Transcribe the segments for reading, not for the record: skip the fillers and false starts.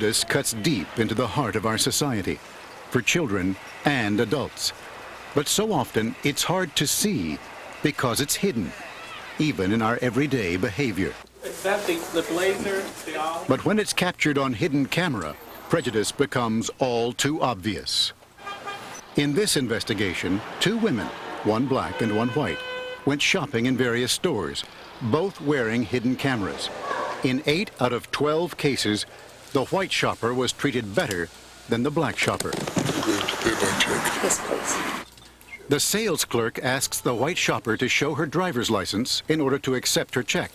This cuts deep into the heart of our society, for children and adults. But so often it's hard to see because it's hidden, even in our everyday behavior. Is that the blazer? But when it's captured on hidden camera, prejudice becomes all too obvious. In this investigation, 2 women, one black and one white, went shopping in various stores, both wearing hidden cameras. In 8 out of 12 cases, the white shopper was treated better than the black shopper. Yes, please. The sales clerk asks the white shopper to show her driver's license in order to accept her check.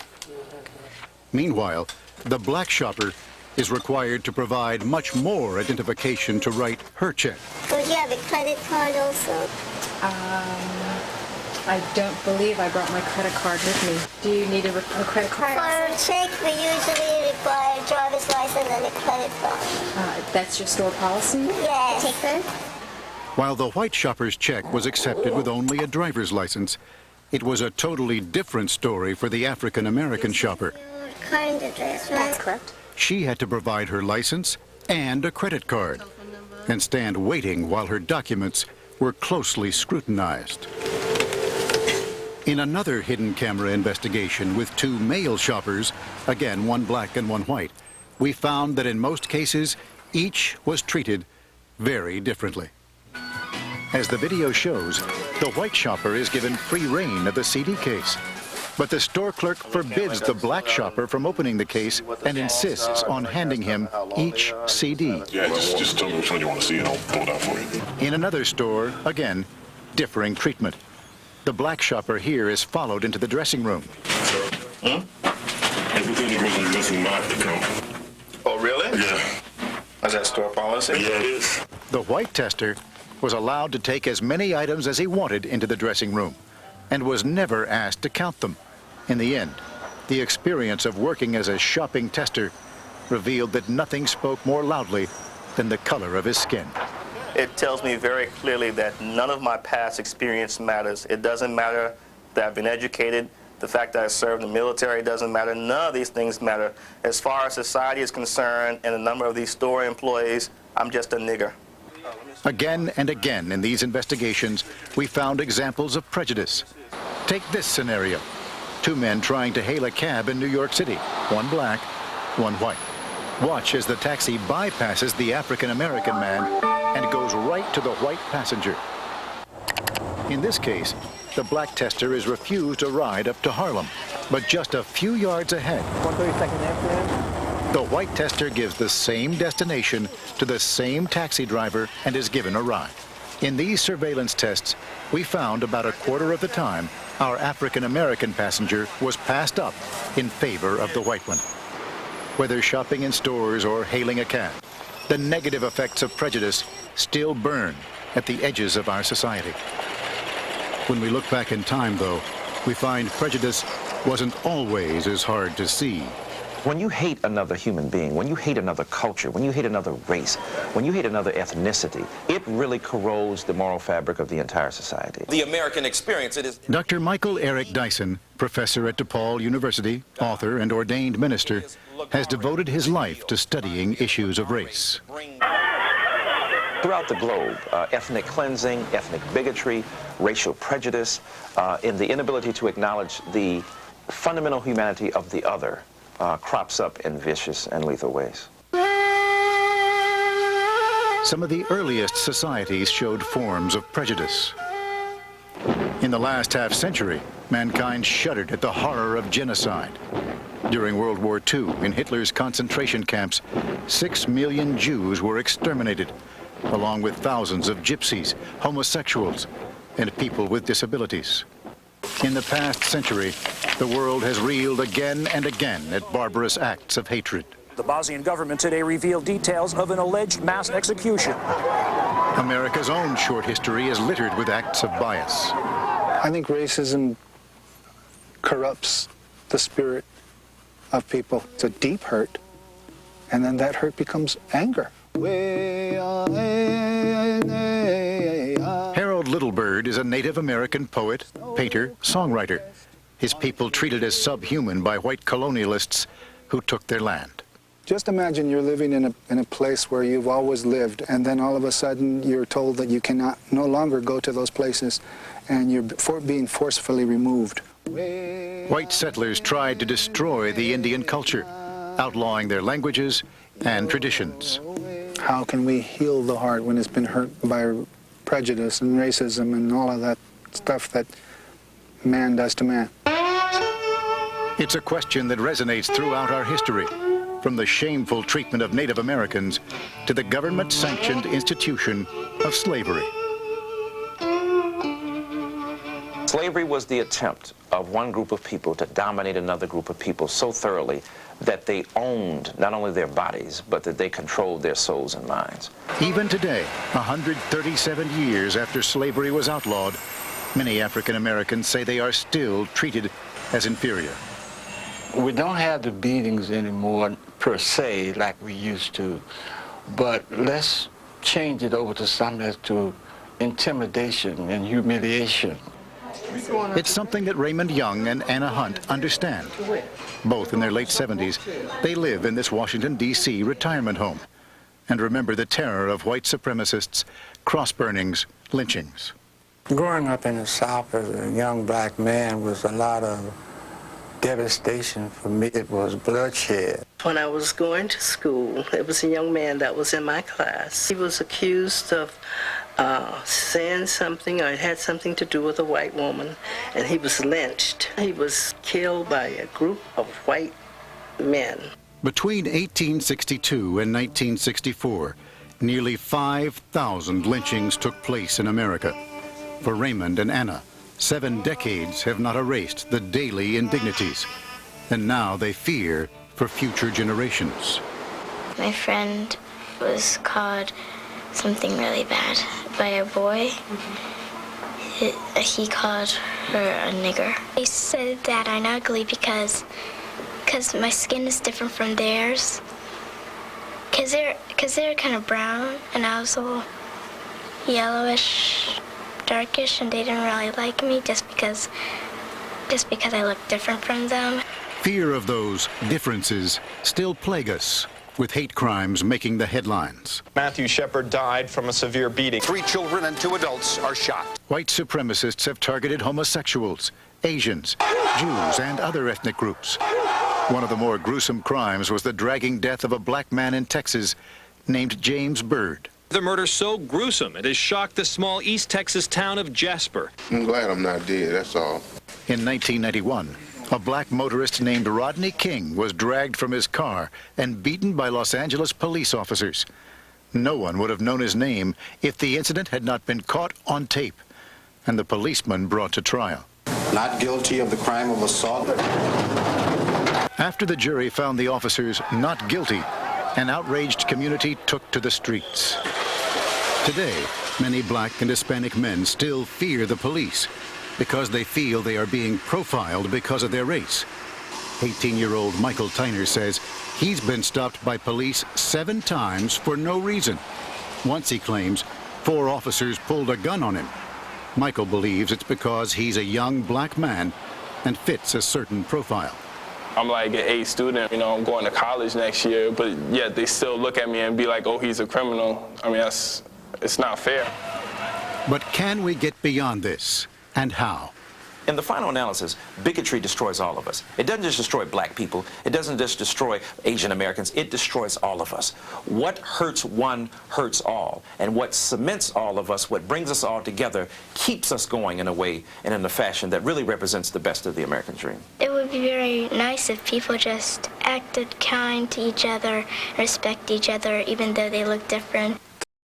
Meanwhile, the black shopper is required to provide much more identification to write her check. Would you have a credit card also? I don't believe I brought my credit card with me. Do you need a credit card? For a check, we usually require a driver's license and a credit card. That's your store policy? Yes. Take her? While the white shopper's check was accepted with only a driver's license, it was a totally different story for the African-American shopper. Current address, right? That's correct. She had to provide her license and a credit card and stand waiting while her documents were closely scrutinized. In another hidden camera investigation with 2 male shoppers, again one black and one white, we found that in most cases, each was treated very differently. As the video shows, the white shopper is given free rein of the CD case, but the store clerk forbids the black shopper from opening the case and insists on handing him each CD. Yeah, just tell me which one you want to see and I'll pull it out for you. In another store, again, differing treatment. The black shopper here is followed into the dressing room. Huh? Everything that goes in the dressing room, I have to come. Oh, really? Yeah. Is that store policy? Yeah, it is. The white tester was allowed to take as many items as he wanted into the dressing room and was never asked to count them. In the end, the experience of working as a shopping tester revealed that nothing spoke more loudly than the color of his skin. It tells me very clearly that none of my past experience matters. It doesn't matter that I've been educated. The fact that I served in the military doesn't matter. None of these things matter. As far as society is concerned and the number of these store employees, I'm just a nigger. Again and again in these investigations, we found examples of prejudice. Take this scenario. 2 men trying to hail a cab in New York City, one black, one white. Watch as the taxi bypasses the African-American man and goes right to the white passenger. In this case, the black tester is refused a ride up to Harlem, but just a few yards ahead. 132nd after. The white tester gives the same destination to the same taxi driver and is given a ride. In these surveillance tests, we found about a quarter of the time our African-American passenger was passed up in favor of the white one. Whether shopping in stores or hailing a cab, the negative effects of prejudice still burn at the edges of our society. When we look back in time, though, we find prejudice wasn't always as hard to see. When you hate another human being, when you hate another culture, when you hate another race, when you hate another ethnicity, it really corrodes the moral fabric of the entire society. The American experience, it is... Dr. Michael Eric Dyson, professor at DePaul University, author and ordained minister, has devoted his life to studying issues of race. Throughout the globe, ethnic cleansing, ethnic bigotry, racial prejudice, and the inability to acknowledge the fundamental humanity of the other crops up in vicious and lethal ways. Some of the earliest societies showed forms of prejudice. In the last half-century, mankind shuddered at the horror of genocide. During World War II, in Hitler's concentration camps, 6 million Jews were exterminated, along with thousands of gypsies, homosexuals, and people with disabilities. In the past century, the world has reeled again and again at barbarous acts of hatred. The Bosnian government today revealed details of an alleged mass execution. America's own short history is littered with acts of bias. I think racism corrupts the spirit of people. It's a deep hurt, and then that hurt becomes anger. Harold Littlebird is a Native American poet, painter, songwriter. His people treated as subhuman by white colonialists who took their land. Just imagine you're living in a place where you've always lived, and then all of a sudden you're told that you cannot no longer go to those places, and you're being forcefully removed. White settlers tried to destroy the Indian culture, outlawing their languages and traditions. How can we heal the heart when it's been hurt by prejudice and racism and all of that stuff that man does to man? It's a question that resonates throughout our history, from the shameful treatment of Native Americans to the government-sanctioned institution of slavery. Slavery was the attempt of one group of people to dominate another group of people so thoroughly that they owned not only their bodies, but that they controlled their souls and minds. Even today, 137 years after slavery was outlawed, many African Americans say they are still treated as inferior. We don't have the beatings anymore, per se, like we used to, but let's change it over to something that's to intimidation and humiliation. It's something that Raymond Young and Anna Hunt understand. Both in their late 70s, they live in this Washington, D.C. retirement home and remember the terror of white supremacists, cross burnings, lynchings. Growing up in the South as a young black man was a lot of devastation for me. It was bloodshed. When I was going to school, it was a young man that was in my class. He was accused of saying something, or it had something to do with a white woman, and he was lynched. He was killed by a group of white men. Between 1862 and 1964, nearly 5,000 lynchings took place in America. For Raymond and Anna, 7 decades have not erased the daily indignities, and now they fear for future generations. My friend was called something really bad by a boy. He called her a nigger. He said that I'm ugly because my skin is different from theirs. Because they're kind of brown, and I was a little yellowish, darkish, and they didn't really like me just because I look different from them. Fear of those differences still plague us, with hate crimes making the headlines. Matthew Shepard died from a severe beating. 3 children and 2 adults are shot. White supremacists have targeted homosexuals, Asians, Jews, and other ethnic groups. One of the more gruesome crimes was the dragging death of a black man in Texas named James Byrd. The murder so gruesome it has shocked the small East Texas town of Jasper. I'm glad I'm not dead, that's all. In 1991, a black motorist named Rodney King was dragged from his car and beaten by Los Angeles police officers. No one would have known his name if the incident had not been caught on tape and the policeman brought to trial. Not guilty of the crime of assault. After the jury found the officers not guilty, an outraged community took to the streets. Today, many black and Hispanic men still fear the police because they feel they are being profiled because of their race. 18-year-old Michael Tyner says he's been stopped by police 7 times for no reason. Once, he claims, 4 officers pulled a gun on him. Michael believes it's because he's a young black man and fits a certain profile. I'm like an A student, you know, I'm going to college next year, but yet they still look at me and be like, oh, he's a criminal. I mean, it's not fair. But can we get beyond this, and how? In the final analysis, bigotry destroys all of us. It doesn't just destroy black people. It doesn't just destroy Asian Americans. It destroys all of us. What hurts one hurts all. And what cements all of us, what brings us all together, keeps us going in a way and in a fashion that really represents the best of the American dream. It would be very nice if people just acted kind to each other, respect each other, even though they look different.